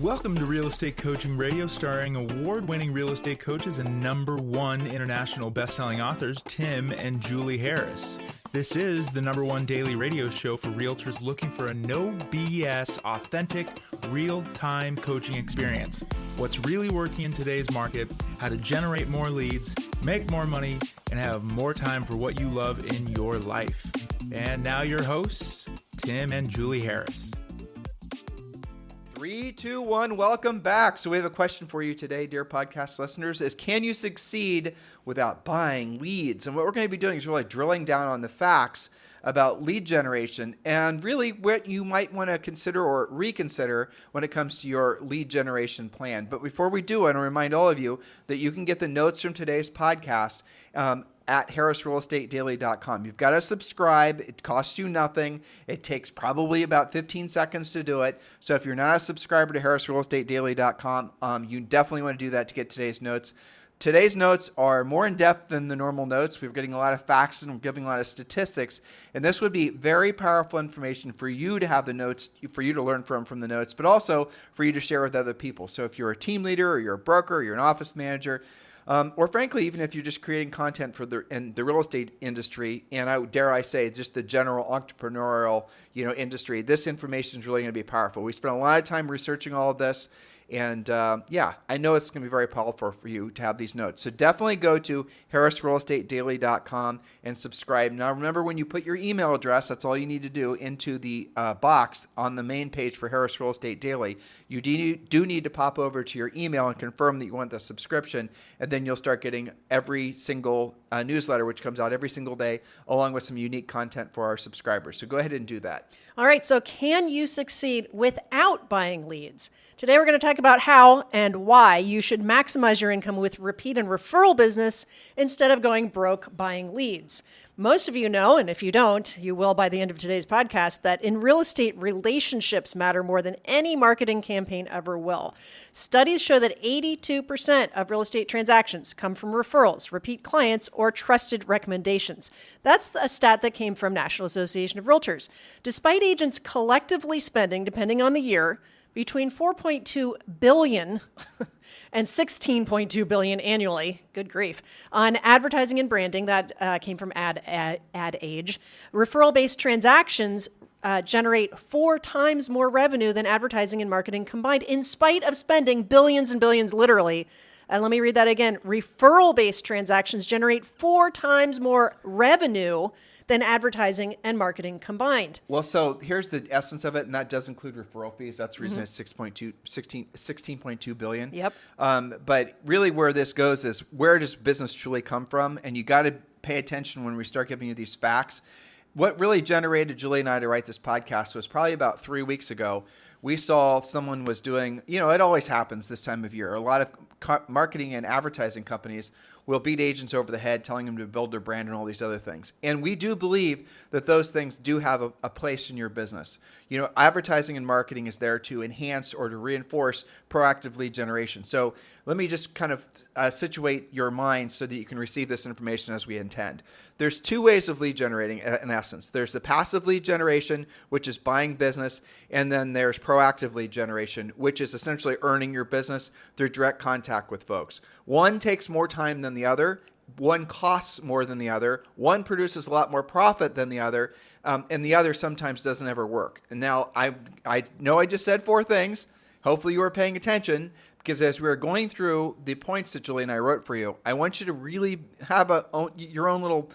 Welcome to Real Estate Coaching Radio, starring award-winning real estate coaches and #1 international best-selling authors, Tim and Julie Harris. This is the #1 daily radio show for realtors looking for a no BS, authentic, real-time coaching experience. What's really working in today's market, how to generate more leads, make more money, and have more time for what you love in your life. And now your hosts, Tim and Julie Harris. 3, 2, 1, welcome back. So we have a question for you today, dear podcast listeners, is can you succeed without buying leads? And what we're going to be doing is really drilling down on the facts about lead generation and really what you might want to consider or reconsider when it comes to your lead generation plan. But before we do, I want to remind all of you that you can get the notes from today's podcast at harrisrealestatedaily.com. You've got to subscribe. It costs you nothing. It takes probably about 15 seconds to do it. So if you're not a subscriber to harrisrealestatedaily.com, you definitely want to do that to get today's notes. Today's notes are more in-depth than the normal notes. We're getting a lot of facts and we're giving a lot of statistics. And this would be very powerful information for you to have the notes, for you to learn from the notes, but also for you to share with other people. So if you're a team leader or you're a broker or you're an office manager, or frankly, even if you're just creating content for in the real estate industry, and dare I say, just the general entrepreneurial industry, this information is really going to be powerful. We spent a lot of time researching all of this. And I know it's going to be very powerful for you to have these notes. So definitely go to harrisrealestatedaily.com and subscribe. Now remember, when you put your email address, that's all you need to do, into the box on the main page for Harris Real Estate Daily. You do need to pop over to your email and confirm that you want the subscription, and then you'll start getting every single newsletter, which comes out every single day, along with some unique content for our subscribers. So go ahead and do that. All right, so can you succeed without buying leads? Today we're going to talk about how and why you should maximize your income with repeat and referral business instead of going broke buying leads. Most of you know, and if you don't, you will by the end of today's podcast, that in real estate, relationships matter more than any marketing campaign ever will. Studies show that 82% of real estate transactions come from referrals, repeat clients, or trusted recommendations. That's a stat that came from National Association of Realtors. Despite agents collectively spending, depending on the year, between $4.2 billion and $16.2 billion annually, good grief, on advertising and branding, that came from AdAge, referral-based transactions generate 4 times more revenue than advertising and marketing combined, in spite of spending billions and billions, literally. And let me read that again. Referral-based transactions generate 4 times more revenue than advertising and marketing combined. Well, so here's the essence of it, and that does include referral fees. That's the reason it's 16.2 billion. Yep. But really where this goes is, where does business truly come from? And you got to pay attention when we start giving you these facts. What really generated Julie and I to write this podcast was probably about 3 weeks ago. We saw someone was doing, it always happens this time of year. A lot of marketing and advertising companies will beat agents over the head, telling them to build their brand and all these other things. And we do believe that those things do have a place in your business. Advertising and marketing is there to enhance or to reinforce proactive lead generation. So let me just kind of situate your mind so that you can receive this information as we intend. There's 2 ways of lead generating, in essence. There's the passive lead generation, which is buying business, and then there's proactive lead generation, which is essentially earning your business through direct contact with folks. One takes more time than the other. One costs more than the other. One produces a lot more profit than the other, and the other sometimes doesn't ever work. And now I know I just said 4 things. Hopefully you were paying attention, because as we were going through the points that Julie and I wrote for you, I want you to really have your own little,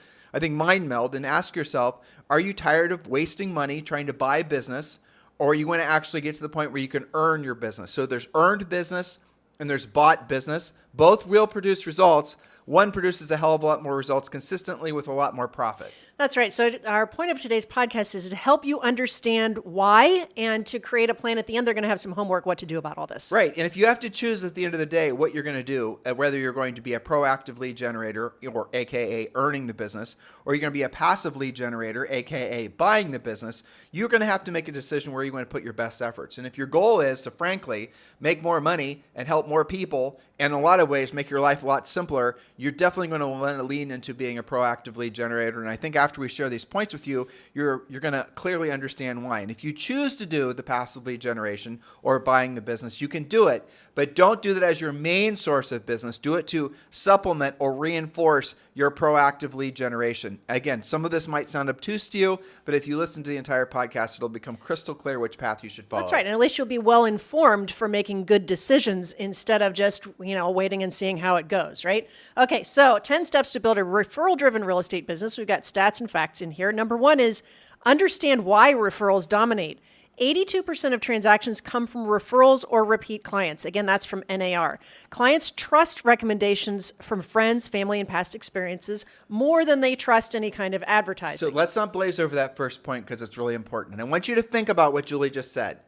mind meld and ask yourself, are you tired of wasting money trying to buy business, or you want to actually get to the point where you can earn your business? So there's earned business and there's bought business. Both will produce results. One produces a hell of a lot more results consistently with a lot more profit. That's right. So our point of today's podcast is to help you understand why and to create a plan. At the end, they're going to have some homework what to do about all this. Right. And if you have to choose at the end of the day what you're going to do, whether you're going to be a proactive lead generator, or AKA earning the business, or you're going to be a passive lead generator, AKA buying the business, you're going to have to make a decision where you want to put your best efforts. And if your goal is to, frankly, make more money and help more people, and a lot of of ways make your life a lot simpler, you're definitely going to want to lean into being a proactive lead generator. And I think after we share these points with you, you're going to clearly understand why. And if you choose to do the passive lead generation or buying the business, you can do it, but don't do that as your main source of business. Do it to supplement or reinforce your proactive lead generation. Again, some of this might sound obtuse to you, but if you listen to the entire podcast, it'll become crystal clear which path you should follow. That's right. And at least you'll be well informed for making good decisions instead of just, waiting and seeing how it goes, right? Okay, so 10 steps to build a referral-driven real estate business. We've got stats and facts in here. Number one is understand why referrals dominate. 82% of transactions come from referrals or repeat clients. Again, that's from NAR. Clients trust recommendations from friends, family, and past experiences more than they trust any kind of advertising. So let's not blaze over that first point because it's really important. And I want you to think about what Julie just said.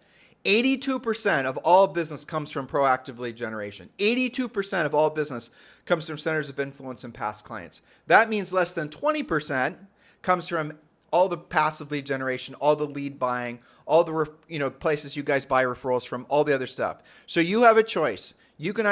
82% of all business comes from proactive lead generation. 82% of all business comes from centers of influence and past clients. That means less than 20% comes from all the passive lead generation, all the lead buying, all the places you guys buy referrals from, all the other stuff. So you have a choice. You can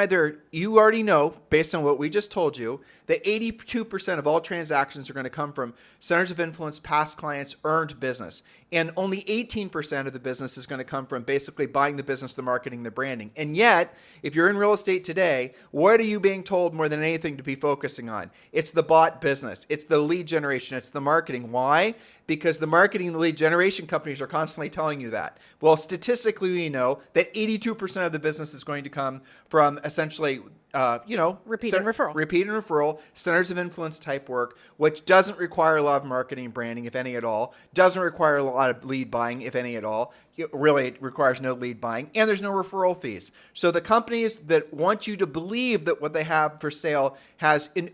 you already know, based on what we just told you, that 82% of all transactions are going to come from centers of influence, past clients, earned business. And only 18% of the business is going to come from basically buying the business, the marketing, the branding. And yet, if you're in real estate today, what are you being told more than anything to be focusing on? It's the bought business. It's the lead generation. It's the marketing. Why? Because the marketing and the lead generation companies are constantly telling you that. Well, statistically, we know that 82% of the business is going to come from essentially repeat and referral, centers of influence type work, which doesn't require a lot of marketing and branding, if any at all, doesn't require a lot of lead buying, if any at all. It requires no lead buying, and there's no referral fees. So the companies that want you to believe that what they have for sale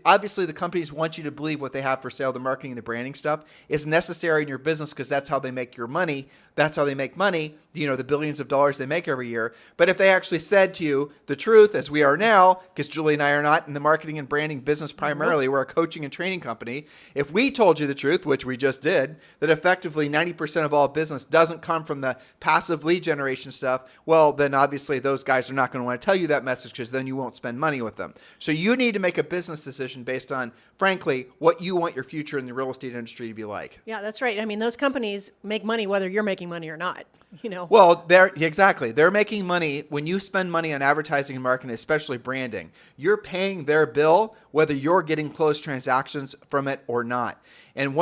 obviously the companies want you to believe what they have for sale, the marketing and the branding stuff, is necessary in your business because that's how they make your money. That's how they make money, the billions of dollars they make every year. But if they actually said to you the truth, as we are now, because Julie and I are not in the marketing and branding business primarily, we're a coaching and training company. If we told you the truth, which we just did, that effectively 90% of all business doesn't come from the passive lead generation stuff, well, then obviously those guys are not going to want to tell you that message because then you won't spend money with them. So you need to make a business decision based on, frankly, what you want your future in the real estate industry to be like. Yeah, that's right. I mean, those companies make money whether you're making money or not, Well, they're making money when you spend money on advertising and marketing, especially branding. You're paying their bill whether you're getting closed transactions from it or not. And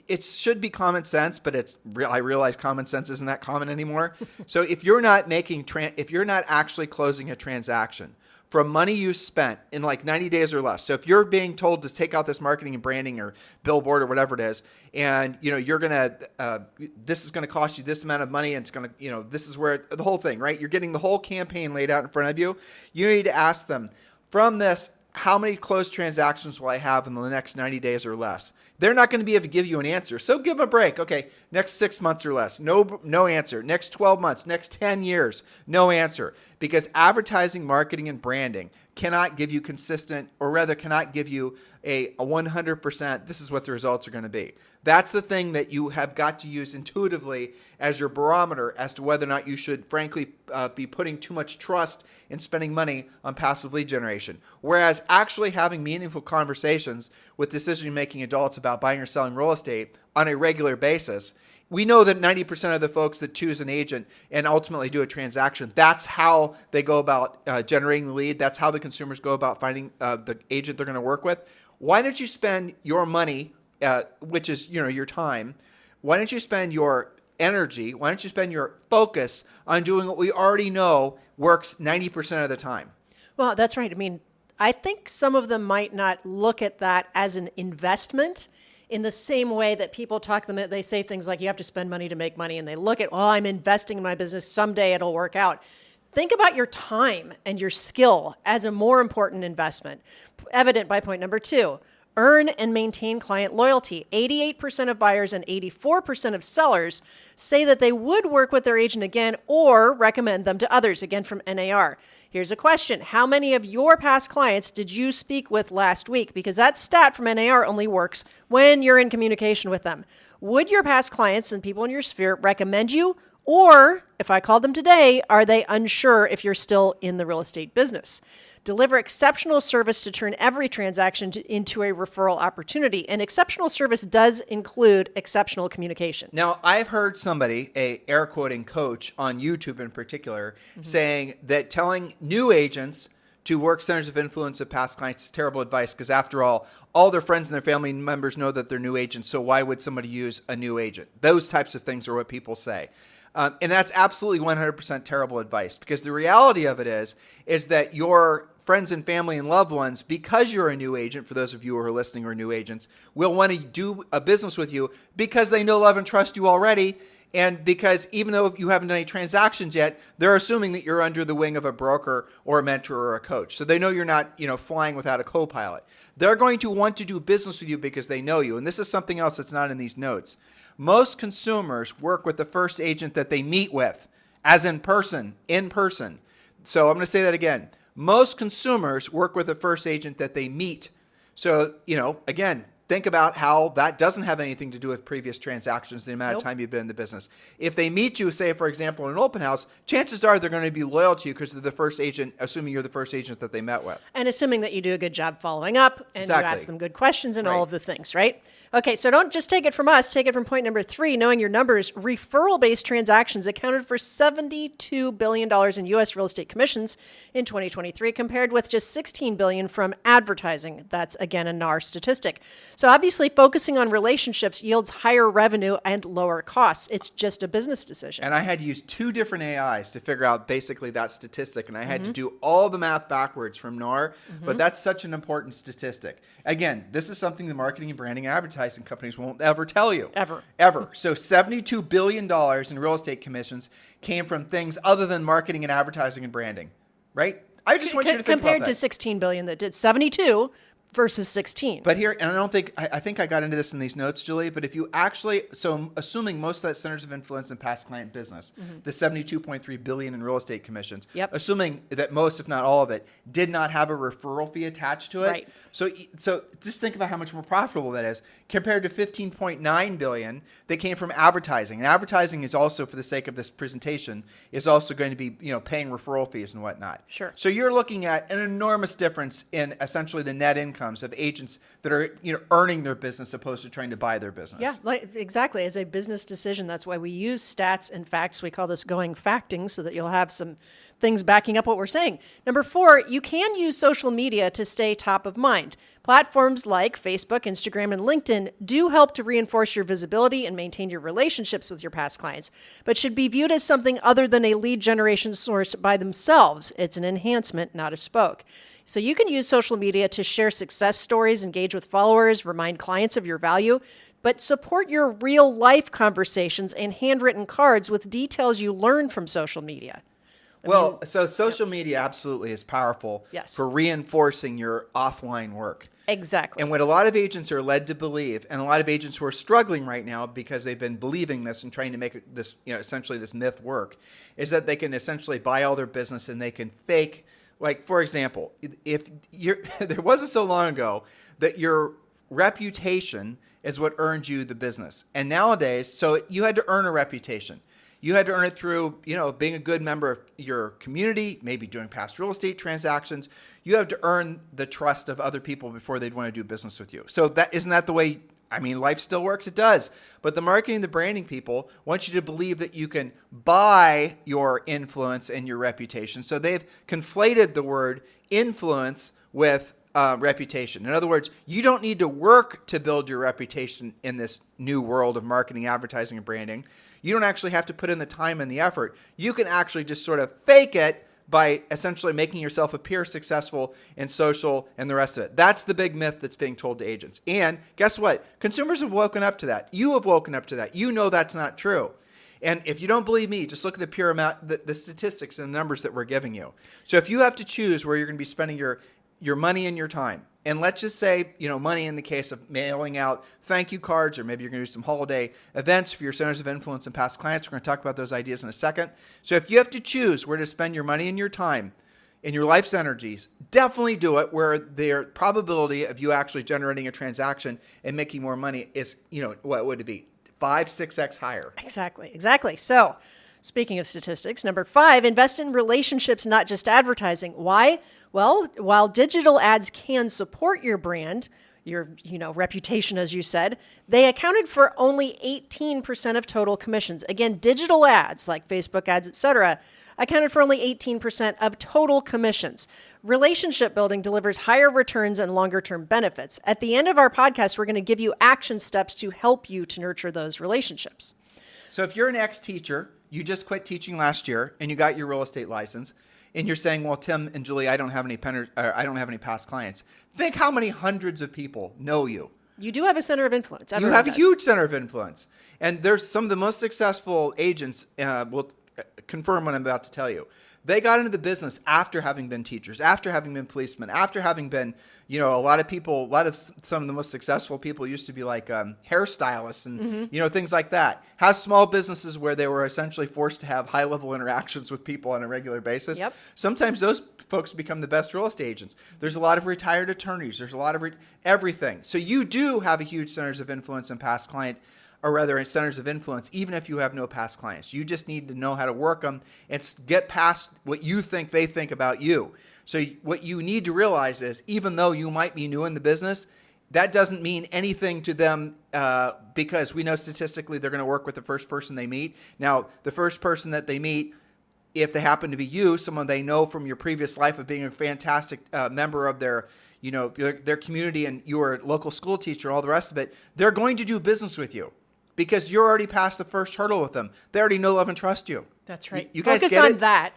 it should be common sense, but I realize common sense isn't that common anymore. So if you're not actually closing a transaction from money you spent in like 90 days or less. So if you're being told to take out this marketing and branding or billboard or whatever it is, and you're this is gonna cost you this amount of money, and it's gonna, this is where the whole thing, right? You're getting the whole campaign laid out in front of you. You need to ask them, from this, how many closed transactions will I have in the next 90 days or less? They're not going to be able to give you an answer. So give them a break. Okay, next 6 months or less. No answer. Next 12 months, next 10 years, no answer. Because advertising, marketing, and branding cannot give you consistent, or rather cannot give you a 100%, this is what the results are going to be. That's the thing that you have got to use intuitively as your barometer as to whether or not you should, frankly, be putting too much trust in spending money on passive lead generation. Whereas actually having meaningful conversations with decision-making adults about buying or selling real estate on a regular basis, we know that 90% of the folks that choose an agent and ultimately do a transaction, that's how they go about generating the lead. That's how the consumers go about finding the agent they're going to work with. Why don't you spend your money, which is your time? Why don't you spend your energy? Why don't you spend your focus on doing what we already know works 90% of the time? Well, that's right. I mean, I think some of them might not look at that as an investment in the same way that people they say things like you have to spend money to make money, and they look at, I'm investing in my business, someday it'll work out. Think about your time and your skill as a more important investment. Evident by point number 2. Earn and maintain client loyalty. 88% of buyers and 84% of sellers say that they would work with their agent again or recommend them to others, again from NAR. Here's a question. How many of your past clients did you speak with last week? Because that stat from NAR only works when you're in communication with them. Would your past clients and people in your sphere recommend you Or if I called them today, are they unsure if you're still in the real estate business? Deliver exceptional service to turn every transaction into a referral opportunity. And exceptional service does include exceptional communication. Now, I've heard somebody, a air quoting coach on YouTube in particular, saying that telling new agents to work centers of influence of past clients is terrible advice because after all their friends and their family members know that they're new agents, so why would somebody use a new agent? Those types of things are what people say. And that's absolutely 100% terrible advice because the reality of it is that your friends and family and loved ones, because you're a new agent, for those of you who are listening who are new agents, will want to do a business with you because they know, love, and trust you already. And because even though you haven't done any transactions yet, they're assuming that you're under the wing of a broker or a mentor or a coach. So they know you're not, flying without a co-pilot. They're going to want to do business with you because they know you. And this is something else that's not in these notes. Most consumers work with the first agent that they meet with, as in person. So I'm going to say that again. Most consumers work with the first agent that they meet. So, again, think about how that doesn't have anything to do with previous transactions, the amount of time you've been in the business. If they meet you, say, for example, in an open house, chances are they're going to be loyal to you because they're the first agent, assuming you're the first agent that they met with. And assuming that you do a good job following up and you ask them good questions and all of the things, right? Okay, so don't just take it from us. Take it from point number 3, knowing your numbers. Referral-based transactions accounted for $72 billion in U.S. real estate commissions in 2023, compared with just $16 billion from advertising. That's, again, a NAR statistic. So obviously, focusing on relationships yields higher revenue and lower costs. It's just a business decision. And I had to use 2 different AIs to figure out basically that statistic. And I had to do all the math backwards from NAR. But that's such an important statistic. Again, this is something the marketing and branding and advertising companies won't ever tell you. Ever. So $72 billion in real estate commissions came from things other than marketing and advertising and branding, right? I just want you to think about that. Compared to $16 billion that did 72 versus 16. But here, and I think I got into this in these notes, Julie, but if you actually, so assuming most of that centers of influence in past client business, the $72.3 billion in real estate commissions, assuming that most, if not all of it, did not have a referral fee attached to it. Right. So just think about how much more profitable that is compared to $15.9 billion that came from advertising. And advertising is also, for the sake of this presentation, is also going to be, paying referral fees and whatnot. Sure. So you're looking at an enormous difference in essentially the net income of agents that are earning their business opposed to trying to buy their business. Yeah, exactly. As a business decision, that's why we use stats and facts. We call this going facting so that you'll have some things backing up what we're saying. Number 4, you can use social media to stay top of mind. Platforms like Facebook, Instagram, and LinkedIn do help to reinforce your visibility and maintain your relationships with your past clients, but should be viewed as something other than a lead generation source by themselves. It's an enhancement, not a spoke. So you can use social media to share success stories, engage with followers, remind clients of your value, but support your real life conversations and handwritten cards with details you learn from social media. So social media absolutely is powerful for reinforcing your offline work. Exactly. And what a lot of agents are led to believe, and a lot of agents who are struggling right now because they've been believing this and trying to make this, essentially this myth work, is that they can essentially buy all their business and they can fake. Like, for example, if there wasn't so long ago that your reputation is what earned you the business. And nowadays, so you had to earn a reputation. You had to earn it through, being a good member of your community, maybe doing past real estate transactions. You have to earn the trust of other people before they'd want to do business with you. So isn't that the way? I mean, life still works. It does. But the marketing, the branding people want you to believe that you can buy your influence and your reputation. So they've conflated the word influence with reputation. In other words, you don't need to work to build your reputation in this new world of marketing, advertising, and branding. You don't actually have to put in the time and the effort. You can actually just sort of fake it by essentially making yourself appear successful in social and the rest of it. That's the big myth that's being told to agents. And guess what? Consumers have woken up to that. You have woken up to that. You know that's not true. And if you don't believe me, just look at the pure amount, the statistics and the numbers that we're giving you. So if you have to choose where you're going to be spending your money and your time, and let's just say, money in the case of mailing out thank you cards, or maybe you're going to do some holiday events for your centers of influence and past clients. We're going to talk about those ideas in a second. So if you have to choose where to spend your money and your time and your life's energies, definitely do it where the probability of you actually generating a transaction and making more money is, what would it be? 5-6x higher. Exactly. So Speaking of statistics, number 5, invest in relationships, not just advertising. Why? Well, while digital ads can support your brand, your reputation, as you said, they accounted for only 18% of total commissions. Again, digital ads like Facebook ads, etc., accounted for only 18% of total commissions. Relationship building delivers higher returns and longer-term benefits. At the end of our podcast, we're going to give you action steps to help you to nurture those relationships. So if you're an ex-teacher, you just quit teaching last year and you got your real estate license, and you're saying, well, Tim and Julie, I don't have any past clients. Think how many hundreds of people know you. You do have a center of influence. You have a huge center of influence. And there's some of the most successful agents will confirm what I'm about to tell you. They got into the business after having been teachers, after having been policemen, after having been, some of the most successful people used to be like hairstylists and, things like that. Have small businesses where they were essentially forced to have high-level interactions with people on a regular basis. Yep. Sometimes those folks become the best real estate agents. There's a lot of retired attorneys. There's a lot of everything. So you do have a huge centers of influence and past client, or rather centers of influence, even if you have no past clients. You just need to know how to work them and get past what you think they think about you. So what you need to realize is, even though you might be new in the business, that doesn't mean anything to them because we know statistically they're going to work with the first person they meet. Now, the first person that they meet, if they happen to be you, someone they know from your previous life of being a fantastic member of their community, and you were a local school teacher, all the rest of it, they're going to do business with you because you're already past the first hurdle with them. They already know, love, and trust you. That's right. You guys focus get on it? that.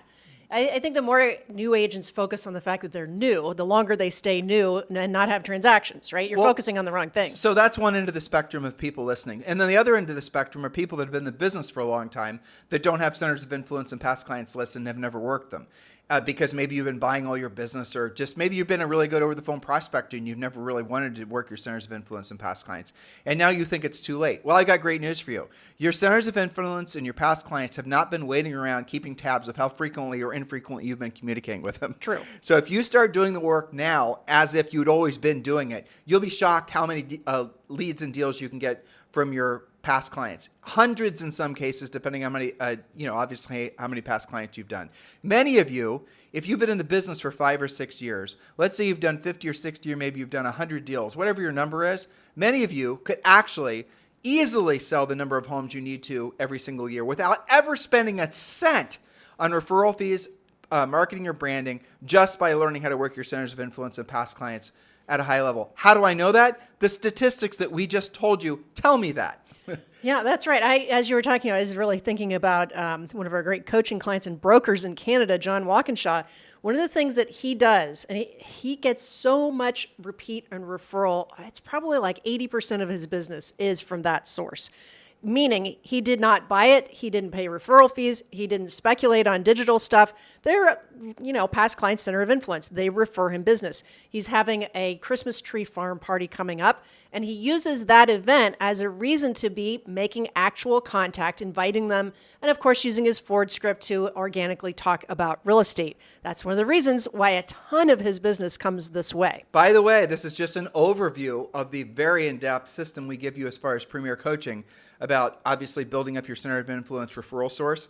I think the more new agents focus on the fact that they're new, the longer they stay new and not have transactions, right? You're focusing on the wrong thing. So that's one end of the spectrum of people listening. And then the other end of the spectrum are people that have been in the business for a long time that don't have centers of influence and past clients list and have never worked them. Because maybe you've been buying all your business, or just maybe you've been a really good over-the-phone prospector and you've never really wanted to work your centers of influence and past clients. And now you think it's too late. Well, I got great news for you. Your centers of influence and your past clients have not been waiting around keeping tabs of how frequently or infrequently you've been communicating with them. True. So if you start doing the work now as if you'd always been doing it, you'll be shocked how many leads and deals you can get from your past clients. Hundreds in some cases, depending on how many, obviously how many past clients you've done. Many of you, if you've been in the business for 5 or 6 years, let's say you've done 50 or 60, or maybe you've done 100 deals, whatever your number is, many of you could actually easily sell the number of homes you need to every single year without ever spending a cent on referral fees, marketing or branding, just by learning how to work your centers of influence and past clients at a high level. How do I know that? The statistics that we just told you tell me that. Yeah, that's right. As you were talking, I was really thinking about one of our great coaching clients and brokers in Canada, John Walkinshaw. One of the things that he does, and he gets so much repeat and referral, it's probably like 80% of his business is from that source. Meaning he did not buy it, he didn't pay referral fees, he didn't speculate on digital stuff. They're, past client center of influence. They refer him business. He's having a Christmas tree farm party coming up, and he uses that event as a reason to be making actual contact, inviting them, and of course using his Ford script to organically talk about real estate. That's one of the reasons why a ton of his business comes this way. By the way, this is just an overview of the very in-depth system we give you as far as Premier Coaching, about obviously building up your center of influence referral source.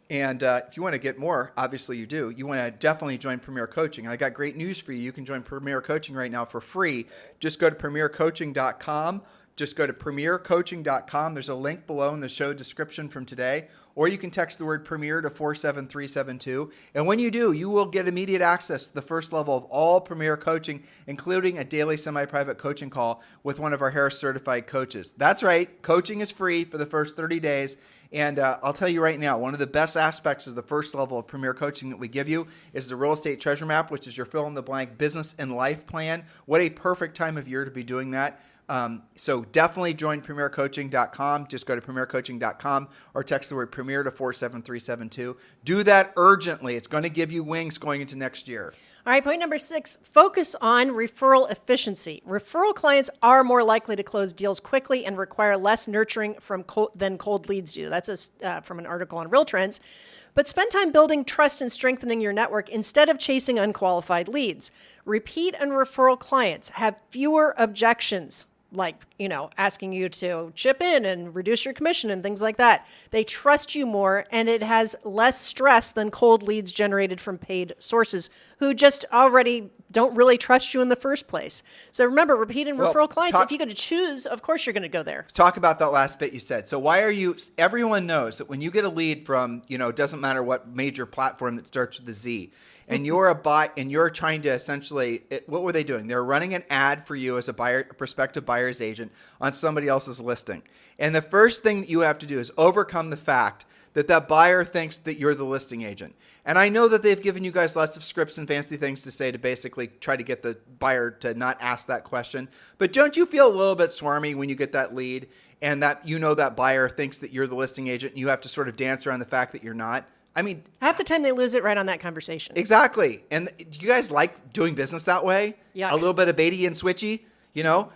And if you want to get more, obviously you do. You want to definitely join Premier Coaching. And I got great news for you. You can join Premier Coaching right now for free. Just go to premiercoaching.com. Just go to premiercoaching.com. There's a link below in the show description from today. Or you can text the word Premier to 47372. And when you do, you will get immediate access to the first level of all Premier Coaching, including a daily semi-private coaching call with one of our Harris certified coaches. That's right. Coaching is free for the first 30 days. And I'll tell you right now, one of the best aspects of the first level of Premier Coaching that we give you is the Real Estate Treasure Map, which is your fill-in-the-blank business and life plan. What a perfect time of year to be doing that. So definitely join premiercoaching.com. Just go to premiercoaching.com or text the word Premier to 47372. Do that urgently. It's going to give you wings going into next year. All right, point number 6, focus on referral efficiency. Referral clients are more likely to close deals quickly and require less nurturing than cold leads do. That's from an article on Real Trends. But spend time building trust and strengthening your network instead of chasing unqualified leads. Repeat and referral clients have fewer objections like, asking you to chip in and reduce your commission and things like that. They trust you more, and it has less stress than cold leads generated from paid sources who just already don't really trust you in the first place. So remember, repeat and referral clients, if you could choose, of course you're going to go there. Talk about that last bit you said. So everyone knows that when you get a lead from, it doesn't matter what major platform that starts with a Z, and you're trying to essentially, what were they doing? They're running an ad for you as a prospective buyer's agent on somebody else's listing. And the first thing that you have to do is overcome the fact that buyer thinks that you're the listing agent. And I know that they've given you guys lots of scripts and fancy things to say to basically try to get the buyer to not ask that question. But don't you feel a little bit swarmy when you get that lead and that that buyer thinks that you're the listing agent and you have to sort of dance around the fact that you're not? I mean, half the time they lose it right on that conversation. Exactly. And do you guys like doing business that way? Yeah. A little bit of baity and switchy,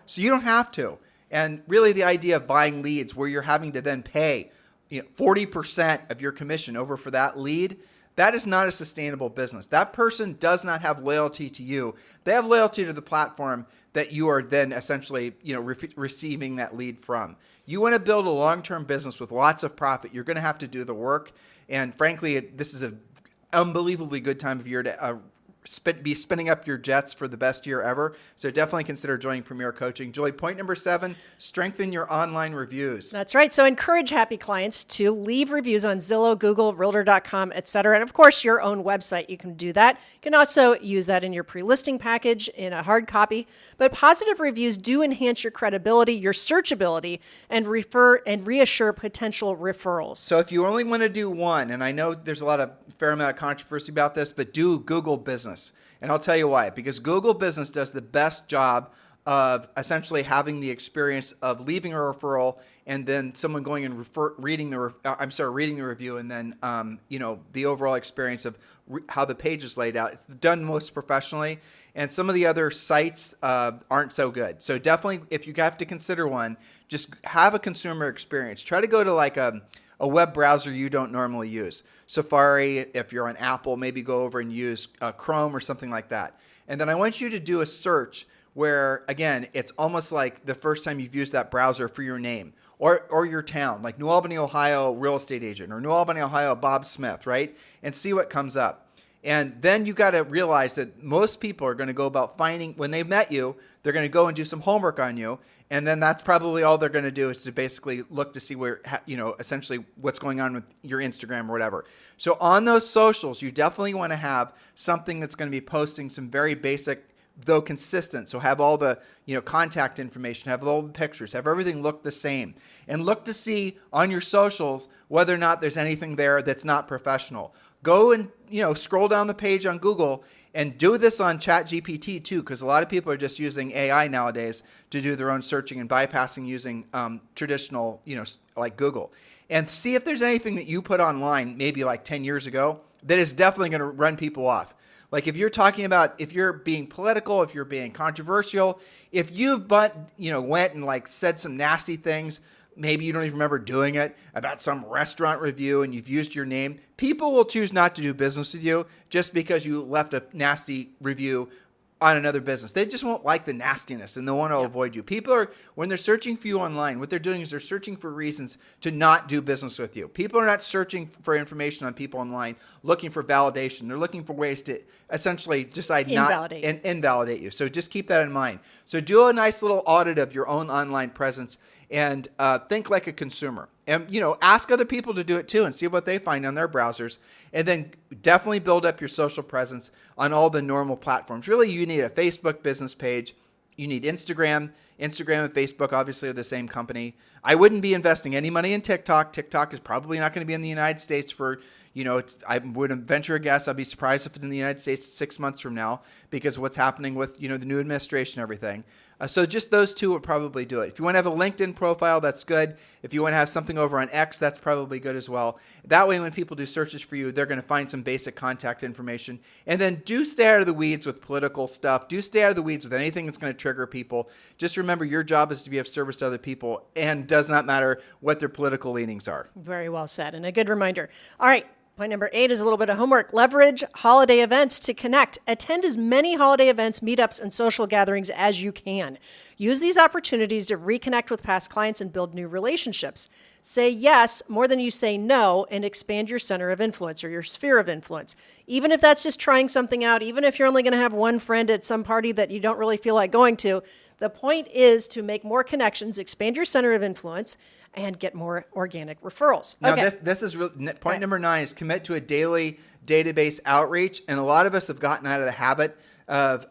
So you don't have to. And really the idea of buying leads where you're having to then pay 40% of your commission over for that lead, that is not a sustainable business. That person does not have loyalty to you. They have loyalty to the platform that you are then essentially, receiving that lead from. You want to build a long-term business with lots of profit. You're going to have to do the work. And frankly, this is an unbelievably good time of year to be spinning up your jets for the best year ever. So definitely consider joining Premier Coaching. Julie, point number 7, strengthen your online reviews. That's right. So encourage happy clients to leave reviews on Zillow, Google, Realtor.com, etc. And of course, your own website. You can do that. You can also use that in your pre-listing package in a hard copy. But positive reviews do enhance your credibility, your searchability, and reassure potential referrals. So if you only want to do one, and I know there's a fair amount of controversy about this, but do Google Business. And I'll tell you why. Because Google Business does the best job of essentially having the experience of leaving a referral and then someone going and reading the review, and then the overall experience of how the page is laid out. It's done most professionally, and some of the other sites aren't so good. So definitely, if you have to consider one, just have a consumer experience. Try to go to like a web browser you don't normally use. Safari, if you're on Apple, maybe go over and use Chrome or something like that. And then I want you to do a search where, again, it's almost like the first time you've used that browser for your name or your town, like New Albany, Ohio, real estate agent, or New Albany, Ohio, Bob Smith, right? And see what comes up. And then you got to realize that most people are going to go about finding, when they've met you, they're going to go and do some homework on you. And then that's probably all they're going to do is to basically look to see where, essentially what's going on with your Instagram or whatever. So on those socials, you definitely want to have something that's going to be posting some very basic, though consistent. So have all the, contact information, have all the pictures, have everything look the same. And look to see on your socials whether or not there's anything there that's not professional. Go and, scroll down the page on Google and do this on ChatGPT too, because a lot of people are just using AI nowadays to do their own searching and bypassing using traditional, like Google. And see if there's anything that you put online maybe like 10 years ago that is definitely going to run people off. Like if you're talking about, if you're being political, if you're being controversial, if you've went and like said some nasty things, maybe you don't even remember doing it, about some restaurant review and you've used your name, people will choose not to do business with you just because you left a nasty review on another business. They just won't like the nastiness and they want to avoid you. People are, when they're searching for you online, what they're doing is they're searching for reasons to not do business with you. People are not searching for information on people online, looking for validation. They're looking for ways to essentially decide invalidate you. So just keep that in mind. So do a nice little audit of your own online presence and think like a consumer. And, ask other people to do it too and see what they find on their browsers. And then definitely build up your social presence on all the normal platforms. Really, you need a Facebook business page. You need Instagram. Instagram and Facebook obviously are the same company. I wouldn't be investing any money in TikTok. TikTok is probably not going to be in the United States for, I would venture a guess. I'd be surprised if it's in the United States 6 months from now because of what's happening with, the new administration and everything. So just those two would probably do it. If you want to have a LinkedIn profile, that's good. If you want to have something over on X, that's probably good as well. That way, when people do searches for you, they're going to find some basic contact information. And then do stay out of the weeds with political stuff. Do stay out of the weeds with anything that's going to trigger people. Just remember, your job is to be of service to other people and does not matter what their political leanings are. Very well said, and a good reminder. All right. Point number 8 is a little bit of homework. Leverage holiday events to connect. Attend as many holiday events, meetups, and social gatherings as you can. Use these opportunities to reconnect with past clients and build new relationships. Say yes more than you say no, and expand your center of influence or your sphere of influence. Even if that's just trying something out, even if you're only going to have one friend at some party that you don't really feel like going to, the point is to make more connections, expand your center of influence, and get more organic referrals. Now, Okay. this is point number 9 is commit to a daily database outreach. And a lot of us have gotten out of the habit of,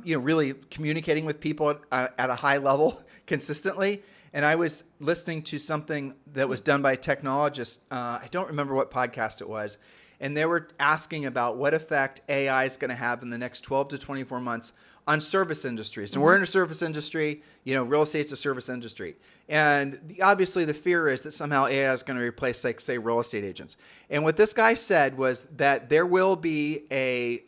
really communicating with people at a high level consistently. And I was listening to something that was done by a technologist. I don't remember what podcast it was. And they were asking about what effect AI is going to have in the next 12 to 24 months on service industries. And we're in a service industry, real estate's a service industry. And obviously the fear is that somehow AI is going to replace, like, say, real estate agents. And what this guy said was that there will be a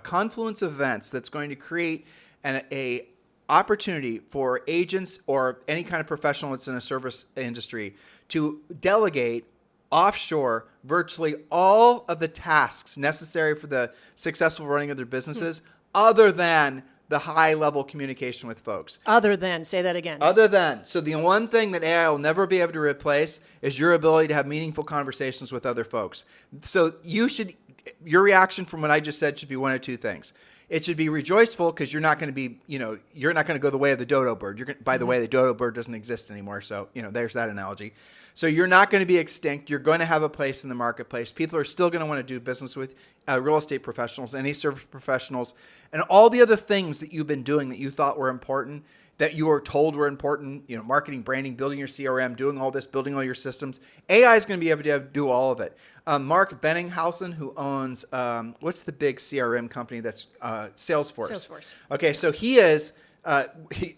confluence of events that's going to create a opportunity for agents or any kind of professional that's in a service industry to delegate offshore virtually all of the tasks necessary for the successful running of their businesses, other than the high-level communication with folks. Say that again. So the one thing that AI will never be able to replace is your ability to have meaningful conversations with other folks. So your reaction from what I just said should be one of two things. It should be rejoiceful because you're not going to be, you're not going to go the way of the dodo bird. By the way, the dodo bird doesn't exist anymore. So, there's that analogy. So you're not going to be extinct. You're going to have a place in the marketplace. People are still going to want to do business with real estate professionals, any service professionals, and all the other things that you've been doing that you thought were important, that you were told were important, marketing, branding, building your CRM, doing all this, building all your systems. AI is going to be able to do all of it. Mark Benninghausen, who owns, what's the big CRM company that's Salesforce? Salesforce. Okay, so he is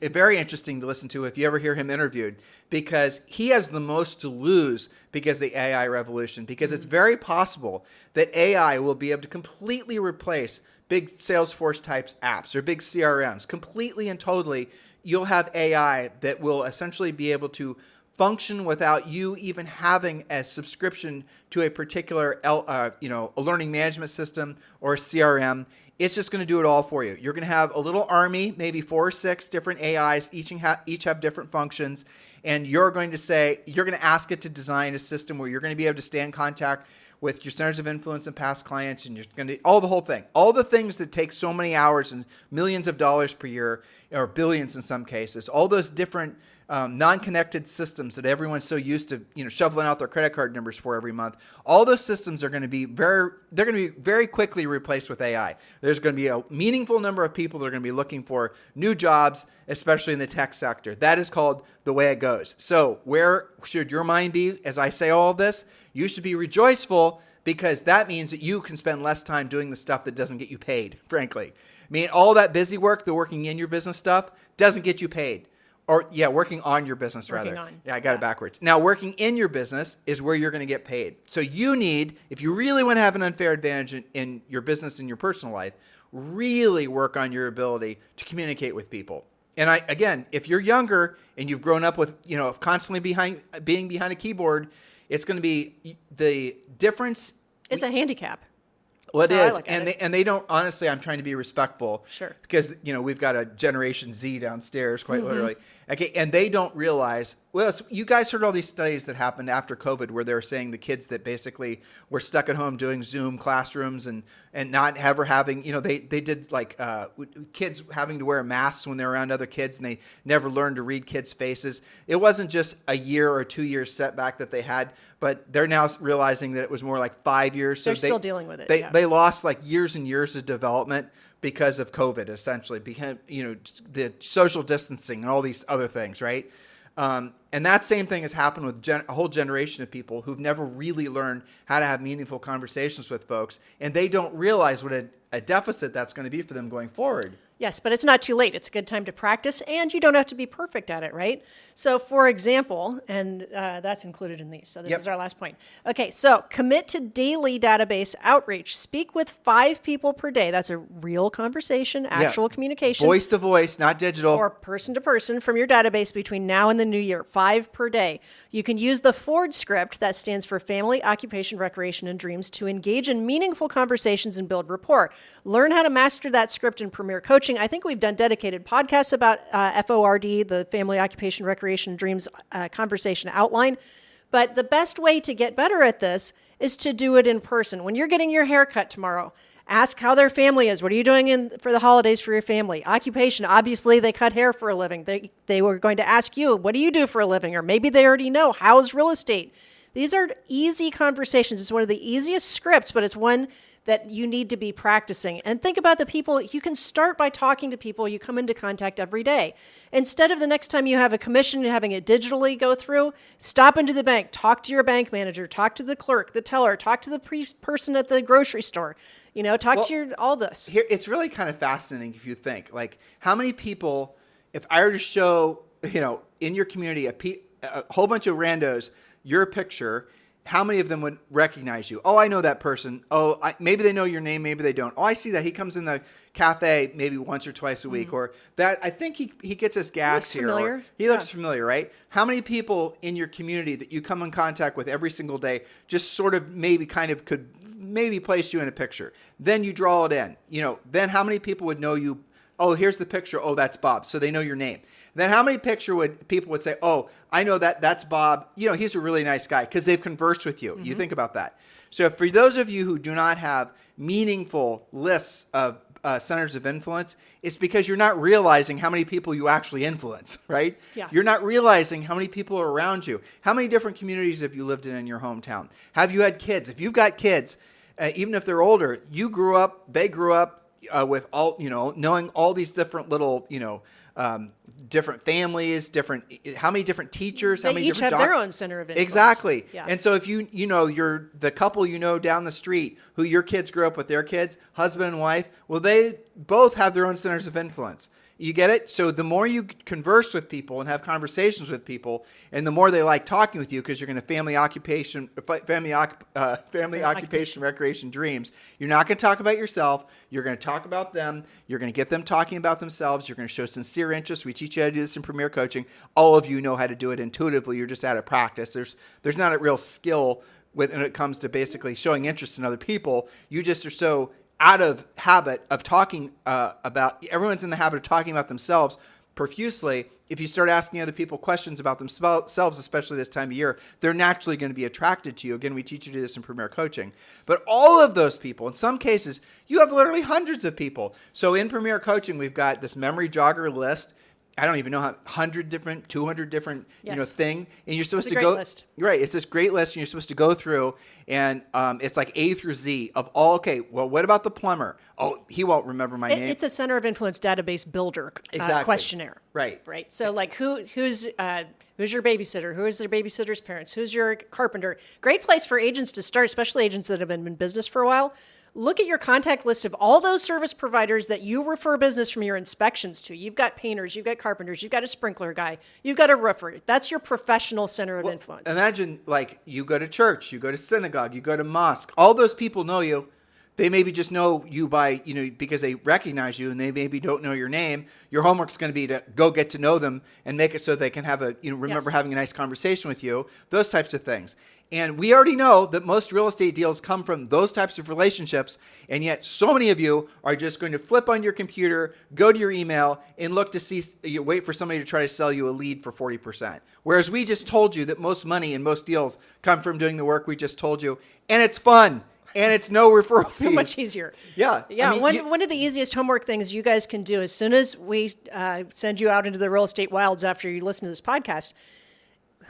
very interesting to listen to if you ever hear him interviewed, because he has the most to lose because of the AI revolution, because it's very possible that AI will be able to completely replace big Salesforce types apps or big CRMs completely and totally. You'll have AI that will essentially be able to function without you even having a subscription to a particular, a learning management system or a CRM. It's just going to do it all for you. You're going to have a little army, maybe 4 or 6 different AIs, each have different functions, and you're going to ask it to design a system where you're going to be able to stay in contact with your centers of influence and past clients, and you're going to the whole thing, all the things that take so many hours and millions of dollars per year, or billions in some cases, all those different non-connected systems that everyone's so used to, shoveling out their credit card numbers for every month. All those systems are going to be very quickly replaced with AI. There's going to be a meaningful number of people that are going to be looking for new jobs, especially in the tech sector. That is called the way it goes. So where should your mind be as I say all of this? You should be rejoiceful, because that means that you can spend less time doing the stuff that doesn't get you paid, frankly. I mean, all that busy work, the working in your business stuff, doesn't get you paid. Working on your business, rather. Yeah, I got it backwards. Now, working in your business is where you're going to get paid. So you need, if you really want to have an unfair advantage in your business and your personal life, really work on your ability to communicate with people. And again, if you're younger and you've grown up with, constantly being behind a keyboard, it's going to be the difference. It's a handicap. Well, it is, and they don't. Honestly, I'm trying to be respectful, sure, because we've got a Generation Z downstairs, quite literally. Okay, and they don't realize. Well, you guys heard all these studies that happened after COVID, where they were saying the kids that basically were stuck at home doing Zoom classrooms and not ever having, they did like kids having to wear masks when they're around other kids, and they never learned to read kids' faces. It wasn't just a year or 2 years setback that they had, but they're now realizing that it was more like 5 years. So they're still dealing with it. They lost like years and years of development because of COVID, essentially, because the social distancing and all these other things, right? And that same thing has happened with a whole generation of people who've never really learned how to have meaningful conversations with folks, and they don't realize what a deficit that's going to be for them going forward. Yes, but it's not too late. It's a good time to practice, and you don't have to be perfect at it, right? So, for example, and that's included in these. So this is our last point. Okay, so commit to daily database outreach. Speak with 5 people per day. That's a real conversation, actual communication. Voice to voice, not digital. Or person to person from your database between now and the new year. 5 5 per day. You can use the Ford script, that stands for Family, Occupation, Recreation, and Dreams, to engage in meaningful conversations and build rapport. Learn how to master that script in Premier Coaching. I think we've done dedicated podcasts about FORD, the Family, Occupation, Recreation, and Dreams conversation outline. But the best way to get better at this is to do it in person. When you're getting your hair cut tomorrow, ask how their family is. What are you doing for the holidays for your family? Occupation, obviously they cut hair for a living. They were going to ask you, what do you do for a living? Or maybe they already know, how's real estate? These are easy conversations. It's one of the easiest scripts, but it's one that you need to be practicing. And think about the people. You can start by talking to people you come into contact every day. Instead of the next time you have a commission and having it digitally go through, stop into the bank, talk to your bank manager, talk to the clerk, the teller, talk to the person at the grocery store. Talk to all this. Here, it's really kind of fascinating if you think, like, how many people, if I were to show, in your community, a whole bunch of randos, your picture, how many of them would recognize you? Oh, I know that person. Oh, maybe they know your name, maybe they don't. Oh, I see that. He comes in the cafe maybe once or twice a week, or that. I think he gets his gas here. Familiar. He looks familiar, right? How many people in your community that you come in contact with every single day just sort of maybe kind of could maybe place you in a picture? Then you draw it in. Then how many people would know you? Oh, here's the picture. Oh, that's Bob. So they know your name. Then how many people would say, oh, I know that's Bob. He's a really nice guy, because they've conversed with you. Mm-hmm. You think about that. So for those of you who do not have meaningful lists of centers of influence, it's because you're not realizing how many people you actually influence, right? Yeah. You're not realizing how many people are around you. How many different communities have you lived in your hometown? Have you had kids? If you've got kids, even if they're older, you grew up, they grew up, with all, knowing all these different little, different families, how many different teachers, how many each different have their own center of influence. Exactly. Yeah. And so if you're the couple down the street who your kids grew up with their kids, husband and wife, well, they both have their own centers of influence. You get it? So the more you converse with people and have conversations with people, and the more they like talking with you, because you're going to family, occupation, recreation, dreams. You're not going to talk about yourself. You're going to talk about them. You're going to get them talking about themselves. You're going to show sincere interest. We teach you how to do this in Premier Coaching. All of you know how to do it intuitively. You're just out of practice. There's not a real skill when it comes to basically showing interest in other people. You just are so out of habit of talking everyone's in the habit of talking about themselves profusely. If you start asking other people questions about themselves, especially this time of year, they're naturally going to be attracted to you. Again, we teach you to do this in Premier Coaching. But all of those people, in some cases, you have literally hundreds of people. So in Premier Coaching, we've got this memory jogger list. I don't even know how 100 different, 200 different, thing. And you're supposed to go. List. Right. It's this great list, and you're supposed to go through, and it's like A through Z of all. Okay. Well, what about the plumber? Oh, he won't remember my name. It's a center of influence database builder questionnaire. Right. Right. So like who's your babysitter? Who is their babysitter's parents? Who's your carpenter? Great place for agents to start, especially agents that have been in business for a while. Look at your contact list of all those service providers that you refer business from your inspections to. You've got painters, you've got carpenters, you've got a sprinkler guy, you've got a roofer. That's your professional center of influence. Imagine, like, you go to church, you go to synagogue, you go to mosque. All those people know you. They maybe just know you by, because they recognize you, and they maybe don't know your name. Your homework's going to be to go get to know them and make it so they can have remember having a nice conversation with you, those types of things. And we already know that most real estate deals come from those types of relationships, and yet so many of you are just going to flip on your computer, go to your email, and look to see, wait for somebody to try to sell you a lead for 40%. Whereas we just told you that most money and most deals come from doing the work we just told you, and it's fun. And it's no referral fees. So much easier. Yeah. Yeah. I mean, one of the easiest homework things you guys can do as soon as we send you out into the real estate wilds after you listen to this podcast,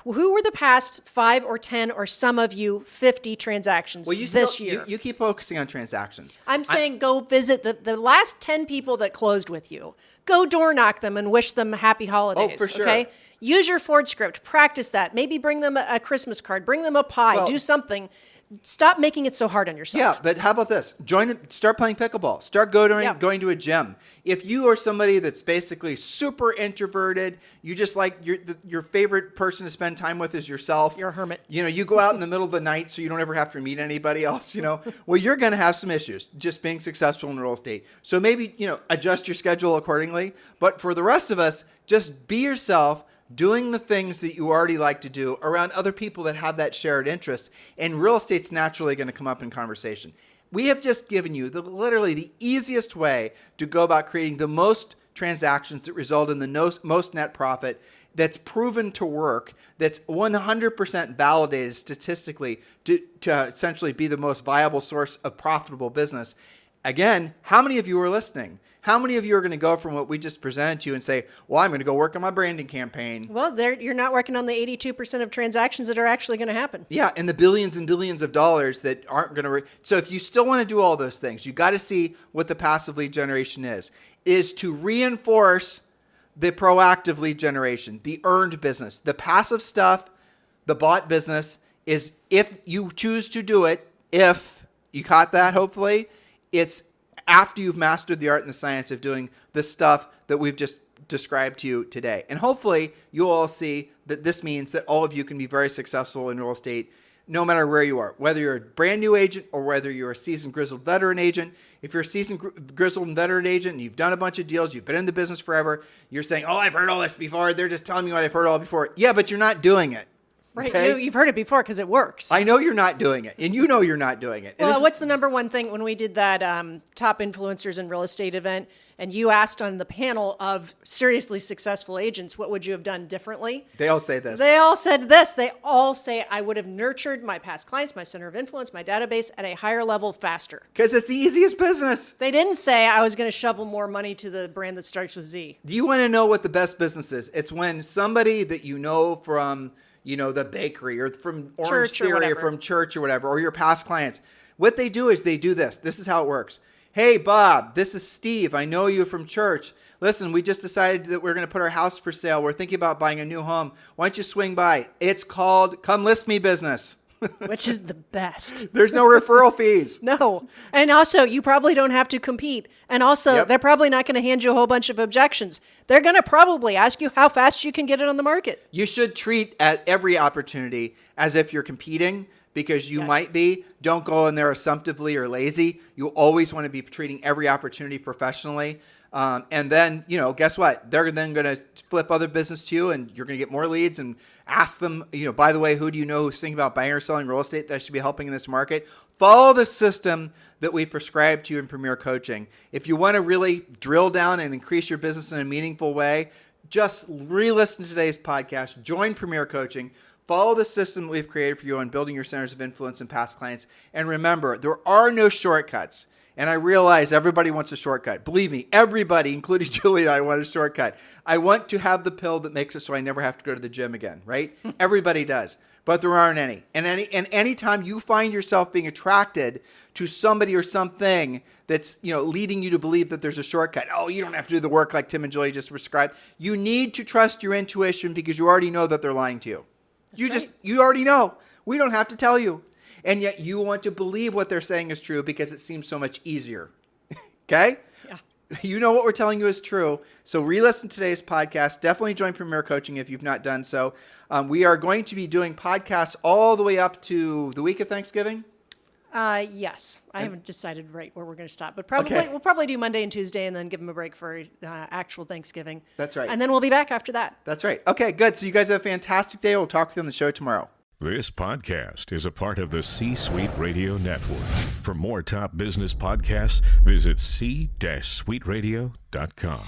who were the past 5 or 10 or some of you 50 transactions this year? You keep focusing on transactions. I'm saying go visit the last 10 people that closed with you. Go door knock them and wish them happy holidays. Oh, for sure. Okay? Use your Ford script. Practice that. Maybe bring them a Christmas card. Bring them a pie. Do something. Stop making it so hard on yourself. Yeah, but how about this? Start playing pickleball. Start going to a gym. If you are somebody that's basically super introverted, you just like your favorite person to spend time with is yourself. You're a hermit. You go out in the middle of the night so you don't ever have to meet anybody else, Well, you're going to have some issues just being successful in real estate. So maybe, adjust your schedule accordingly. But for the rest of us, just be yourself. doing the things that you already like to do around other people that have that shared interest, and real estate's naturally going to come up in conversation. We have just given you literally the easiest way to go about creating the most transactions that result in the most net profit, that's proven to work, that's 100% validated statistically to essentially be the most viable source of profitable business. Again, how many of you are listening? How many of you are going to go from what we just presented to you and say, well, I'm going to go work on my branding campaign? Well, you're not working on the 82% of transactions that are actually going to happen. Yeah, and the billions and billions of dollars that aren't going to... So if you still want to do all those things, you got to see what the passive lead generation is to reinforce the proactive lead generation, the earned business. The passive stuff, the bought business, is if you choose to do it, if you caught that, hopefully, it's after you've mastered the art and the science of doing the stuff that we've just described to you today. And hopefully you'll all see that this means that all of you can be very successful in real estate no matter where you are, whether you're a brand new agent or whether you're a seasoned grizzled veteran agent. If you're a seasoned grizzled and veteran agent and you've done a bunch of deals, you've been in the business forever, you're saying, oh, I've heard all this before. They're just telling me what I've heard all before. Yeah, but you're not doing it. Right. Okay? You've heard it before because it works. I know you're not doing it, and you know you're not doing it. Well, what's the number one thing when we did that top influencers in real estate event, and you asked on the panel of seriously successful agents, what would you have done differently? They all say this. They all said this. They all say, I would have nurtured my past clients, my center of influence, my database at a higher level faster. Because it's the easiest business. They didn't say I was going to shovel more money to the brand that starts with Z. Do you want to know what the best business is? It's when somebody that you know from... the bakery or from Orange Theory or from church or whatever, or your past clients. What they do is they do this. This is how it works. Hey, Bob, this is Steve. I know you from church. Listen, we just decided that we're going to put our house for sale. We're thinking about buying a new home. Why don't you swing by? It's called Come List Me Business. Which is the best. There's no referral fees. No. And also, you probably don't have to compete. And also, they're probably not going to hand you a whole bunch of objections. They're going to probably ask you how fast you can get it on the market. You should treat at every opportunity as if you're competing, because you might be. Don't go in there assumptively or lazy. You always want to be treating every opportunity professionally. And then, guess what? They're then going to flip other business to you, and you're going to get more leads and ask them, by the way, who do you know who's thinking about buying or selling real estate that should be helping in this market? Follow the system that we prescribe to you in Premier Coaching. If you want to really drill down and increase your business in a meaningful way, just re-listen to today's podcast, join Premier Coaching, follow the system that we've created for you on building your centers of influence and past clients. And remember, there are no shortcuts. And I realize everybody wants a shortcut. Believe me, everybody, including Julie and I, want a shortcut. I want to have the pill that makes it so I never have to go to the gym again, right? Everybody does. But there aren't any. And anytime you find yourself being attracted to somebody or something that's, leading you to believe that there's a shortcut. Oh, you don't have to do the work like Tim and Julie just prescribed. You need to trust your intuition, because you already know that they're lying to you. You already know. We don't have to tell you. And yet you want to believe what they're saying is true because it seems so much easier. Okay? Yeah. You know what we're telling you is true. So re-listen to today's podcast. Definitely join Premier Coaching if you've not done so. We are going to be doing podcasts all the way up to the week of Thanksgiving. Yes. I haven't decided where we're going to stop, but we'll probably do Monday and Tuesday and then give them a break for actual Thanksgiving. That's right. And then we'll be back after that. That's right. Okay, good. So you guys have a fantastic day. We'll talk with you on the show tomorrow. This podcast is a part of the C-Suite Radio Network. For more top business podcasts, visit c-suiteradio.com.